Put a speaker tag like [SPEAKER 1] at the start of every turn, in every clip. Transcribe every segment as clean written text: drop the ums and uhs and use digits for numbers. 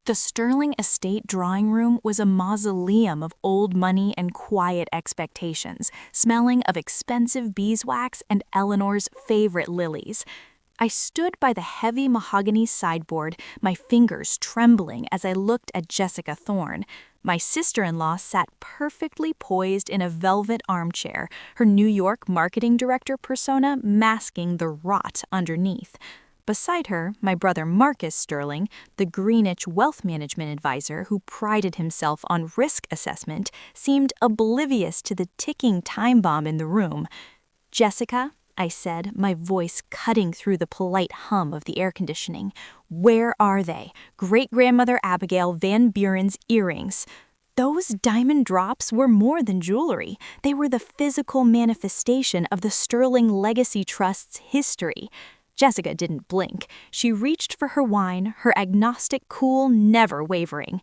[SPEAKER 1] The Sterling estate drawing room was a mausoleum of old money and quiet expectations, smelling of expensive beeswax and Eleanor's favorite lilies. I stood by the heavy mahogany sideboard, my fingers trembling as I looked at Jessica Thorne. My sister-in-law sat perfectly poised in a velvet armchair, her New York marketing director persona masking the rot underneath. Beside her, my brother Marcus Sterling, the Greenwich wealth management advisor who prided himself on risk assessment, seemed oblivious to the ticking time bomb in the room. "Jessica," I said, my voice cutting through the polite hum of the air conditioning, "where are they? Great-grandmother Abigail Van Buren's earrings." Those diamond drops were more than jewelry. They were the physical manifestation of the Sterling Legacy Trust's history. Jessica didn't blink. She reached for her wine, her agnostic cool never wavering.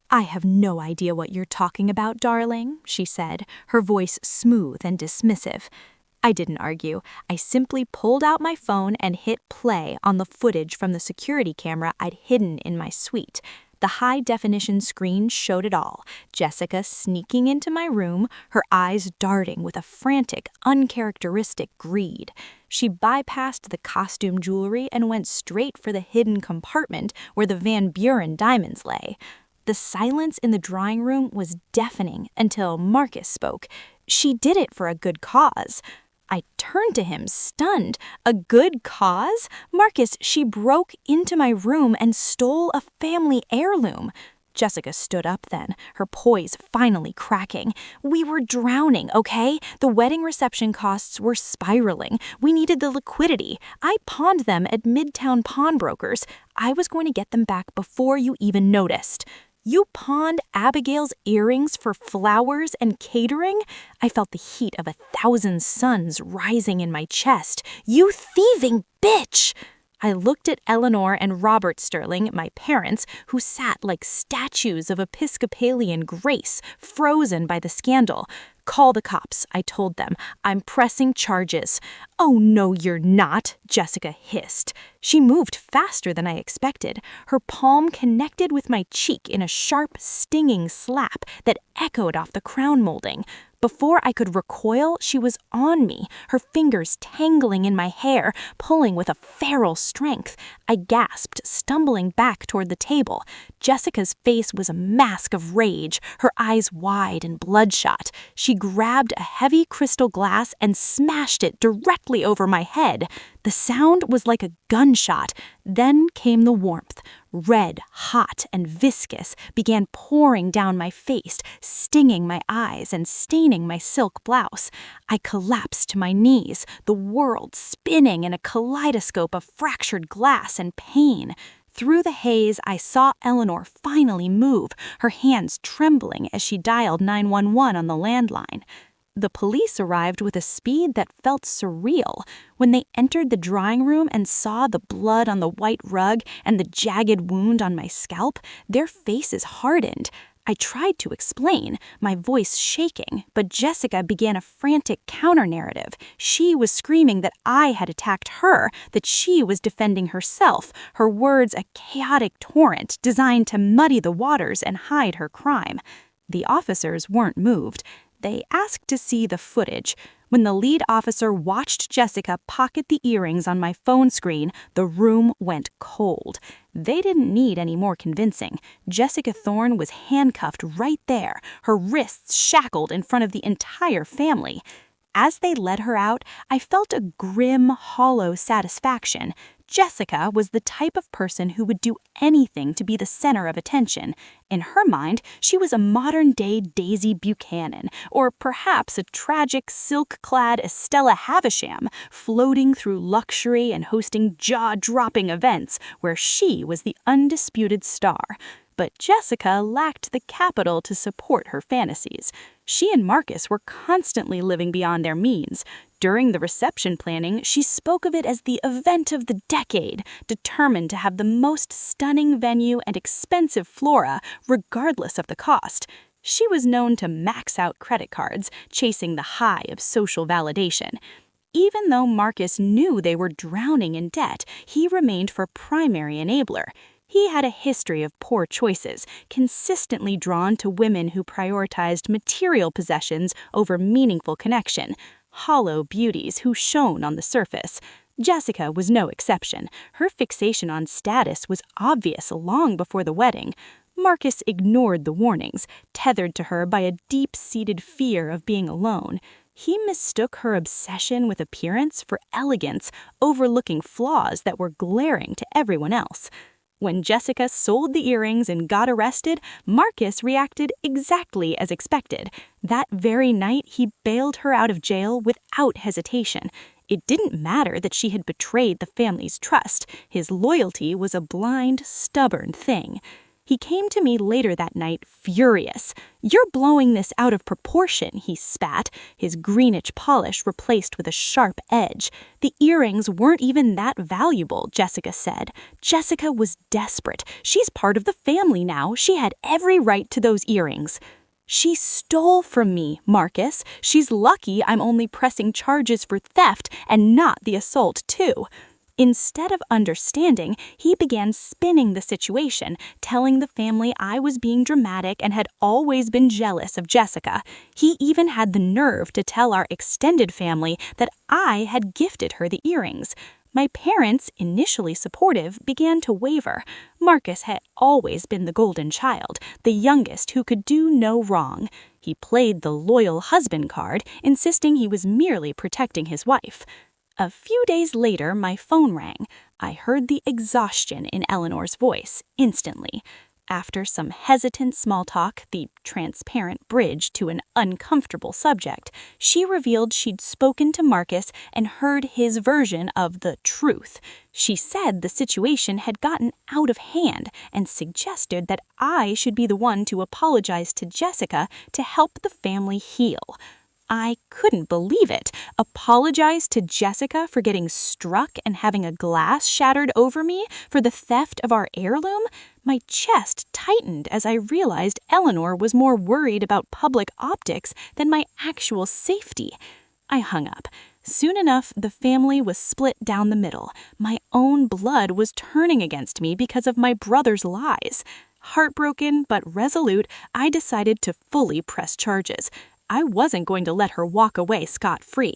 [SPEAKER 1] "I have no idea what you're talking about, darling," she said, her voice smooth and dismissive. I didn't argue. I simply pulled out my phone and hit play on the footage from the security camera I'd hidden in my suite. The high-definition screen showed it all. Jessica sneaking into my room, her eyes darting with a frantic, uncharacteristic greed. She bypassed the costume jewelry and went straight for the hidden compartment where the Van Buren diamonds lay. The silence in the drawing room was deafening until Marcus spoke. She did it for a good cause. I turned to him, stunned. A good cause? Marcus, she broke into my room and stole a family heirloom. Jessica stood up then, her poise finally cracking. "We were drowning, okay? The wedding reception costs were spiraling. We needed the liquidity. I pawned them at Midtown pawnbrokers. I was going to get them back before you even noticed." "You pawned Abigail's earrings for flowers and catering?" I felt the heat of 1,000 suns rising in my chest. "You thieving bitch!" I looked at Eleanor and Robert Sterling, my parents, who sat like statues of Episcopalian grace, frozen by the scandal. "Call the cops," I told them. "I'm pressing charges." "Oh, no, you're not," Jessica hissed. She moved faster than I expected. Her palm connected with my cheek in a sharp, stinging slap that echoed off the crown molding. Before I could recoil, she was on me, her fingers tangling in my hair, pulling with a feral strength. I gasped, stumbling back toward the table. Jessica's face was a mask of rage, her eyes wide and bloodshot. She grabbed a heavy crystal glass and smashed it directly over my head. The sound was like a gunshot. Then came the warmth. Red, hot, and viscous, began pouring down my face, stinging my eyes and staining my silk blouse. I collapsed to my knees, the world spinning in a kaleidoscope of fractured glass and pain. Through the haze, I saw Eleanor finally move, her hands trembling as she dialed 911 on the landline. The police arrived with a speed that felt surreal. When they entered the drawing room and saw the blood on the white rug and the jagged wound on my scalp, their faces hardened. I tried to explain, my voice shaking, but Jessica began a frantic counter-narrative. She was screaming that I had attacked her, that she was defending herself, her words a chaotic torrent designed to muddy the waters and hide her crime. The officers weren't moved. They asked to see the footage. When the lead officer watched Jessica pocket the earrings on my phone screen, the room went cold. They didn't need any more convincing. Jessica Thorne was handcuffed right there, her wrists shackled in front of the entire family. As they led her out, I felt a grim, hollow satisfaction. Jessica was the type of person who would do anything to be the center of attention. In her mind, she was a modern-day Daisy Buchanan, or perhaps a tragic, silk-clad Estella Havisham, floating through luxury and hosting jaw-dropping events where she was the undisputed star. But Jessica lacked the capital to support her fantasies. She and Marcus were constantly living beyond their means. During the reception planning, she spoke of it as the event of the decade, determined to have the most stunning venue and expensive flora, regardless of the cost. She was known to max out credit cards, chasing the high of social validation. Even though Marcus knew they were drowning in debt, he remained her primary enabler. He had a history of poor choices, consistently drawn to women who prioritized material possessions over meaningful connection, hollow beauties who shone on the surface. Jessica was no exception. Her fixation on status was obvious long before the wedding. Marcus ignored the warnings, tethered to her by a deep-seated fear of being alone. He mistook her obsession with appearance for elegance, overlooking flaws that were glaring to everyone else. When Jessica sold the earrings and got arrested, Marcus reacted exactly as expected. That very night, he bailed her out of jail without hesitation. It didn't matter that she had betrayed the family's trust. His loyalty was a blind, stubborn thing. He came to me later that night, furious. "You're blowing this out of proportion," he spat, his Greenwich polish replaced with a sharp edge. "The earrings weren't even that valuable," Jessica said. Jessica was desperate. "She's part of the family now. She had every right to those earrings." "She stole from me, Marcus. She's lucky I'm only pressing charges for theft and not the assault, too." Instead of understanding, he began spinning the situation, telling the family I was being dramatic and had always been jealous of Jessica. He even had the nerve to tell our extended family that I had gifted her the earrings. My parents, initially supportive, began to waver. Marcus had always been the golden child, the youngest who could do no wrong. He played the loyal husband card, insisting he was merely protecting his wife. A few days later, my phone rang. I heard the exhaustion in Eleanor's voice, instantly. After some hesitant small talk, the transparent bridge to an uncomfortable subject, she revealed she'd spoken to Marcus and heard his version of the truth. She said the situation had gotten out of hand and suggested that I should be the one to apologize to Jessica to help the family heal. I couldn't believe it. Apologize to Jessica for getting struck and having a glass shattered over me for the theft of our heirloom? My chest tightened as I realized Eleanor was more worried about public optics than my actual safety. I hung up. Soon enough, the family was split down the middle. My own blood was turning against me because of my brother's lies. Heartbroken but resolute, I decided to fully press charges. I wasn't going to let her walk away scot-free.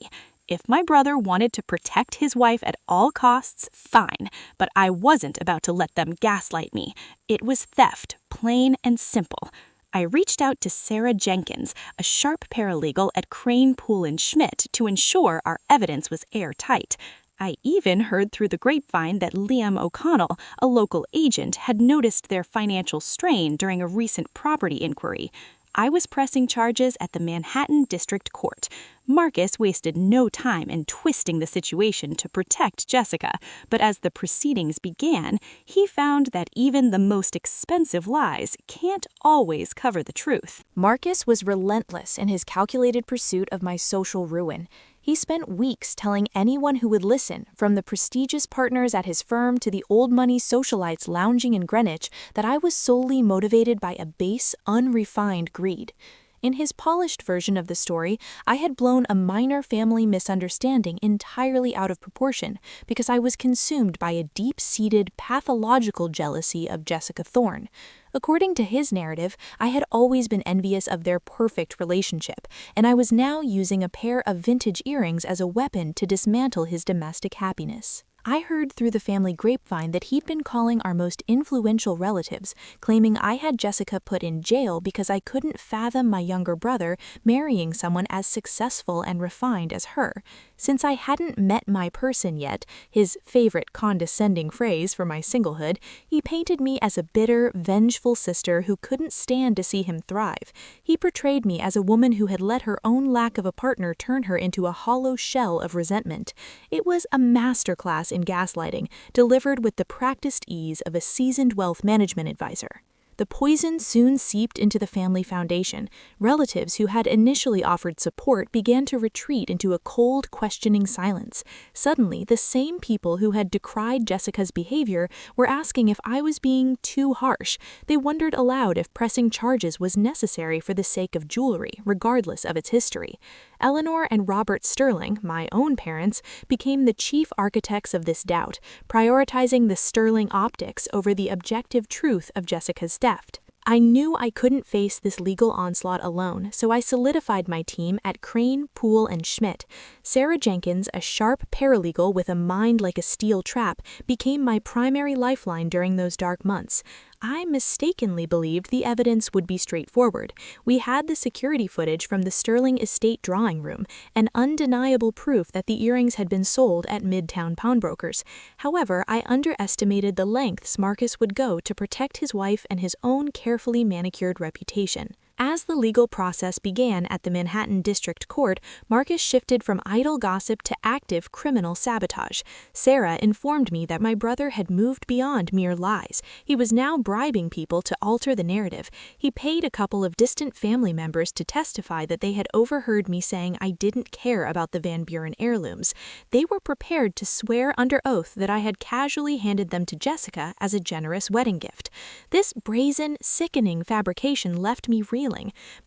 [SPEAKER 1] If my brother wanted to protect his wife at all costs, fine, but I wasn't about to let them gaslight me. It was theft, plain and simple. I reached out to Sarah Jenkins, a sharp paralegal at Crane, Poole & Schmidt, to ensure our evidence was airtight. I even heard through the grapevine that Liam O'Connell, a local agent, had noticed their financial strain during a recent property inquiry. I was pressing charges at the Manhattan District Court. Marcus wasted no time in twisting the situation to protect Jessica, but as the proceedings began, he found that even the most expensive lies can't always cover the truth.
[SPEAKER 2] Marcus was relentless in his calculated pursuit of my social ruin. He spent weeks telling anyone who would listen, from the prestigious partners at his firm to the old money socialites lounging in Greenwich, that I was solely motivated by a base, unrefined greed. In his polished version of the story, I had blown a minor family misunderstanding entirely out of proportion because I was consumed by a deep-seated, pathological jealousy of Jessica Thorne. According to his narrative, I had always been envious of their perfect relationship, and I was now using a pair of vintage earrings as a weapon to dismantle his domestic happiness. I heard through the family grapevine that he'd been calling our most influential relatives, claiming I had Jessica put in jail because I couldn't fathom my younger brother marrying someone as successful and refined as her. Since I hadn't met my person yet, his favorite condescending phrase for my singlehood, he painted me as a bitter, vengeful sister who couldn't stand to see him thrive. He portrayed me as a woman who had let her own lack of a partner turn her into a hollow shell of resentment. It was a masterclass in gaslighting, delivered with the practiced ease of a seasoned wealth management advisor. The poison soon seeped into the family foundation. Relatives who had initially offered support began to retreat into a cold, questioning silence. Suddenly, the same people who had decried Jessica's behavior were asking if I was being too harsh. They wondered aloud if pressing charges was necessary for the sake of jewelry, regardless of its history. Eleanor and Robert Sterling, my own parents, became the chief architects of this doubt, prioritizing the Sterling optics over the objective truth of Jessica's theft. I knew I couldn't face this legal onslaught alone, so I solidified my team at Crane, Poole, and Schmidt. Sarah Jenkins, a sharp paralegal with a mind like a steel trap, became my primary lifeline during those dark months. I mistakenly believed the evidence would be straightforward. We had the security footage from the Sterling estate drawing room, and undeniable proof that the earrings had been sold at Midtown pawnbrokers. However, I underestimated the lengths Marcus would go to protect his wife and his own carefully manicured reputation. As the legal process began at the Manhattan District Court, Marcus shifted from idle gossip to active criminal sabotage. Sarah informed me that my brother had moved beyond mere lies. He was now bribing people to alter the narrative. He paid a couple of distant family members to testify that they had overheard me saying I didn't care about the Van Buren heirlooms. They were prepared to swear under oath that I had casually handed them to Jessica as a generous wedding gift. This brazen, sickening fabrication left me reeling.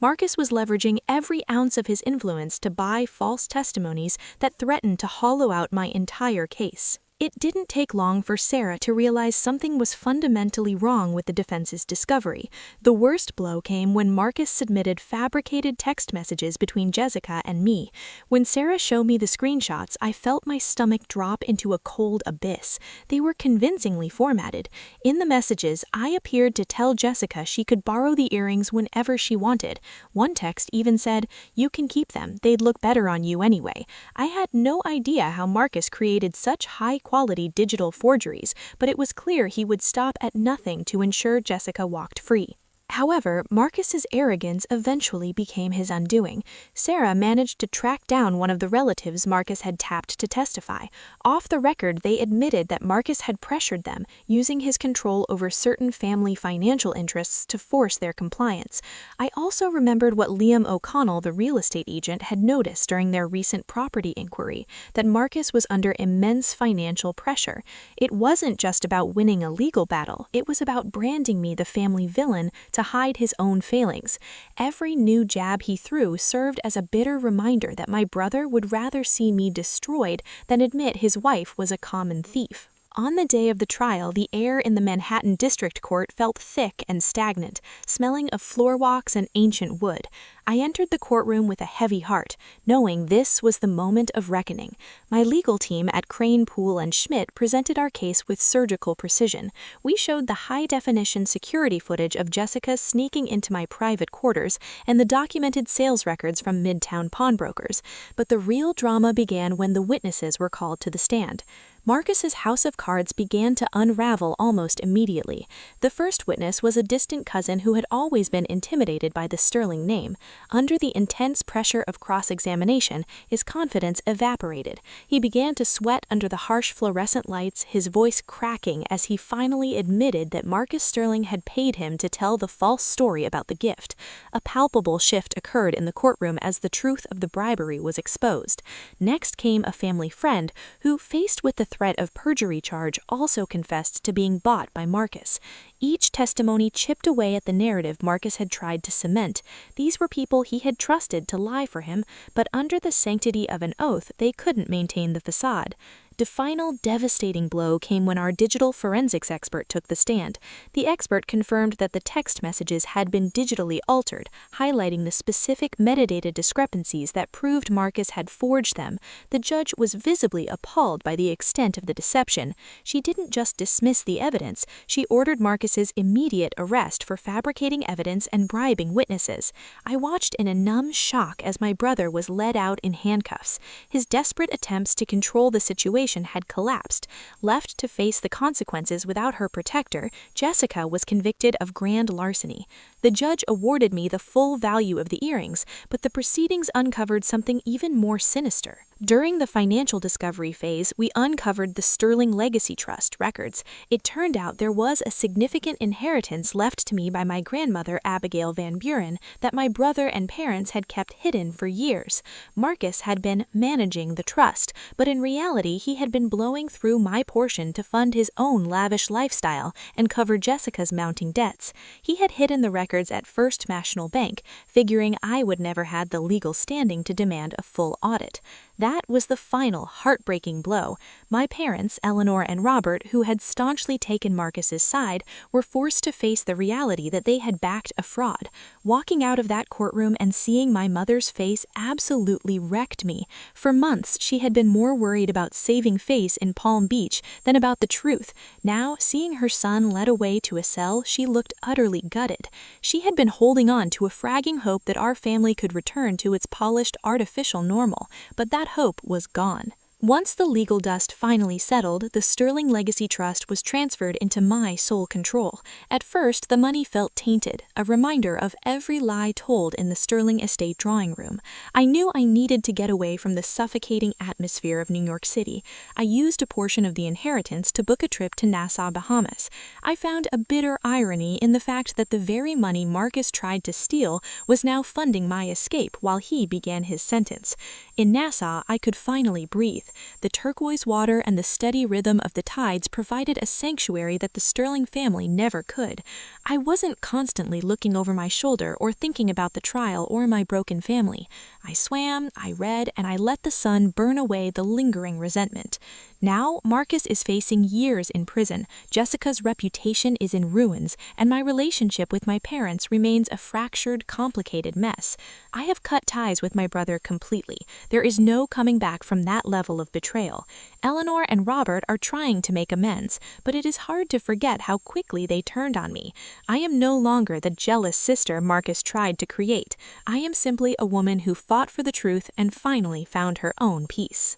[SPEAKER 2] Marcus was leveraging every ounce of his influence to buy false testimonies that threatened to hollow out my entire case. It didn't take long for Sarah to realize something was fundamentally wrong with the defense's discovery. The worst blow came when Marcus submitted fabricated text messages between Jessica and me. When Sarah showed me the screenshots, I felt my stomach drop into a cold abyss. They were convincingly formatted. In the messages, I appeared to tell Jessica she could borrow the earrings whenever she wanted. One text even said, "You can keep them, they'd look better on you anyway." I had no idea how Marcus created such high-quality digital forgeries, but it was clear he would stop at nothing to ensure Jessica walked free. However, Marcus's arrogance eventually became his undoing. Sarah managed to track down one of the relatives Marcus had tapped to testify. Off the record, they admitted that Marcus had pressured them, using his control over certain family financial interests to force their compliance. I also remembered what Liam O'Connell, the real estate agent, had noticed during their recent property inquiry, that Marcus was under immense financial pressure. It wasn't just about winning a legal battle, it was about branding me the family villain to hide his own failings. Every new jab he threw served as a bitter reminder that my brother would rather see me destroyed than admit his wife was a common thief. On the day of the trial, the air in the Manhattan District Court felt thick and stagnant, smelling of floor walks and ancient wood. I entered the courtroom with a heavy heart, knowing this was the moment of reckoning. My legal team at Crane, Poole, and Schmidt presented our case with surgical precision. We showed the high-definition security footage of Jessica sneaking into my private quarters and the documented sales records from Midtown pawnbrokers. But the real drama began when the witnesses were called to the stand. Marcus's house of cards began to unravel almost immediately. The first witness was a distant cousin who had always been intimidated by the Sterling name. Under the intense pressure of cross-examination, his confidence evaporated. He began to sweat under the harsh fluorescent lights, his voice cracking as he finally admitted that Marcus Sterling had paid him to tell the false story about the gift. A palpable shift occurred in the courtroom as the truth of the bribery was exposed. Next came a family friend who, faced with the threat of perjury charge, also confessed to being bought by Marcus. Each testimony chipped away at the narrative Marcus had tried to cement. These were people he had trusted to lie for him, but under the sanctity of an oath, they couldn't maintain the facade. The final devastating blow came when our digital forensics expert took the stand. The expert confirmed that the text messages had been digitally altered, highlighting the specific metadata discrepancies that proved Marcus had forged them. The judge was visibly appalled by the extent of the deception. She didn't just dismiss the evidence, she ordered Marcus's immediate arrest for fabricating evidence and bribing witnesses. I watched in a numb shock as my brother was led out in handcuffs. His desperate attempts to control the situation had collapsed. Left to face the consequences without her protector, Jessica was convicted of grand larceny. The judge awarded me the full value of the earrings, but the proceedings uncovered something even more sinister. During the financial discovery phase, we uncovered the Sterling Legacy Trust records. It turned out there was a significant inheritance left to me by my grandmother, Abigail Van Buren, that my brother and parents had kept hidden for years. Marcus had been managing the trust, but in reality he had been blowing through my portion to fund his own lavish lifestyle and cover Jessica's mounting debts. He had hidden the records at First National Bank, figuring I would never had the legal standing to demand a full audit. That was the final heartbreaking blow. My parents, Eleanor and Robert, who had staunchly taken Marcus's side, were forced to face the reality that they had backed a fraud. Walking out of that courtroom and seeing my mother's face absolutely wrecked me. For months, she had been more worried about saving face in Palm Beach than about the truth. Now, seeing her son led away to a cell, she looked utterly gutted. She had been holding on to a fragging hope that our family could return to its polished, artificial normal, but that hope was gone. Once the legal dust finally settled, the Sterling Legacy Trust was transferred into my sole control. At first, the money felt tainted, a reminder of every lie told in the Sterling estate drawing room. I knew I needed to get away from the suffocating atmosphere of New York City. I used a portion of the inheritance to book a trip to Nassau, Bahamas. I found a bitter irony in the fact that the very money Marcus tried to steal was now funding my escape while he began his sentence. In Nassau, I could finally breathe. The turquoise water and the steady rhythm of the tides provided a sanctuary that the Sterling family never could. I wasn't constantly looking over my shoulder or thinking about the trial or my broken family. I swam, I read, and I let the sun burn away the lingering resentment. Now, Marcus is facing years in prison, Jessica's reputation is in ruins, and my relationship with my parents remains a fractured, complicated mess. I have cut ties with my brother completely. There is no coming back from that level of betrayal. Eleanor and Robert are trying to make amends, but it is hard to forget how quickly they turned on me. I am no longer the jealous sister Marcus tried to create. I am simply a woman who fought for the truth and finally found her own peace.